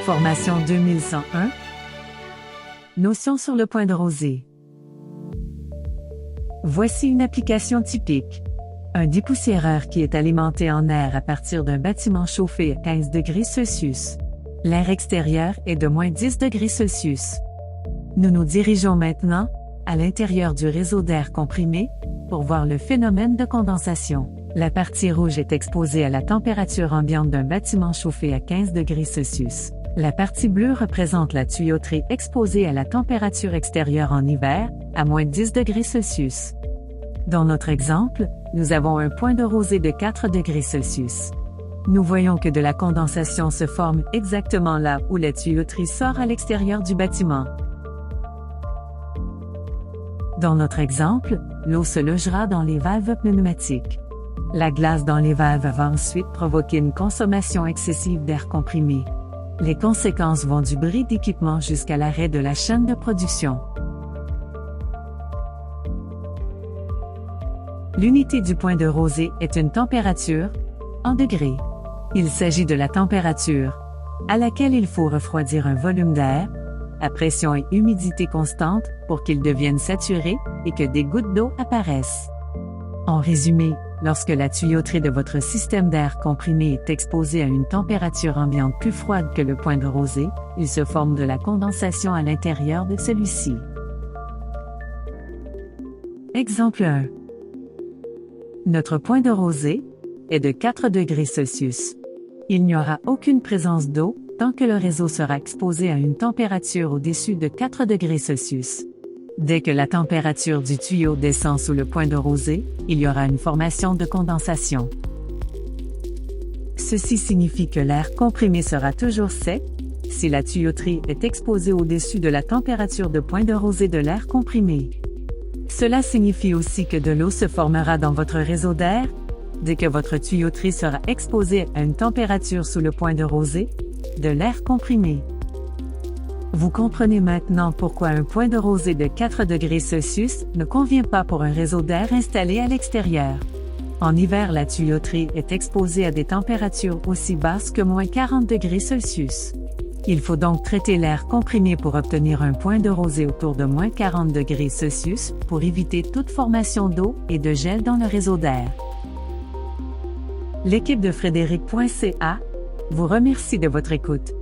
Formation 2101. Notion sur le point de rosée. Voici une application typique. Un dépoussiéreur qui est alimenté en air à partir d'un bâtiment chauffé à 15 degrés Celsius. L'air extérieur est de moins 10 degrés Celsius. Nous nous dirigeons maintenant à l'intérieur du réseau d'air comprimé pour voir le phénomène de condensation. La partie rouge est exposée à la température ambiante d'un bâtiment chauffé à 15 degrés Celsius. La partie bleue représente la tuyauterie exposée à la température extérieure en hiver, à moins 10 degrés Celsius. Dans notre exemple, nous avons un point de rosée de 4 degrés Celsius. Nous voyons que de la condensation se forme exactement là où la tuyauterie sort à l'extérieur du bâtiment. Dans notre exemple, l'eau se logera dans les valves pneumatiques. La glace dans les valves va ensuite provoquer une consommation excessive d'air comprimé. Les conséquences vont du bris d'équipement jusqu'à l'arrêt de la chaîne de production. L'unité du point de rosée est une température, en degrés. Il s'agit de la température à laquelle il faut refroidir un volume d'air, à pression et humidité constante pour qu'il devienne saturé et que des gouttes d'eau apparaissent. En résumé, lorsque la tuyauterie de votre système d'air comprimé est exposée à une température ambiante plus froide que le point de rosée, il se forme de la condensation à l'intérieur de celui-ci. Exemple 1. Notre point de rosée est de 4 degrés Celsius. Il n'y aura aucune présence d'eau tant que le réseau sera exposé à une température au-dessus de 4 degrés Celsius. Dès que la température du tuyau descend sous le point de rosée, il y aura une formation de condensation. Ceci signifie que l'air comprimé sera toujours sec si la tuyauterie est exposée au-dessus de la température de point de rosée de l'air comprimé. Cela signifie aussi que de l'eau se formera dans votre réseau d'air dès que votre tuyauterie sera exposée à une température sous le point de rosée de l'air comprimé. Vous comprenez maintenant pourquoi un point de rosée de 4 degrés Celsius ne convient pas pour un réseau d'air installé à l'extérieur. En hiver, la tuyauterie est exposée à des températures aussi basses que moins 40 degrés Celsius. Il faut donc traiter l'air comprimé pour obtenir un point de rosée autour de moins 40 degrés Celsius pour éviter toute formation d'eau et de gel dans le réseau d'air. L'équipe de Frédéric.ca vous remercie de votre écoute.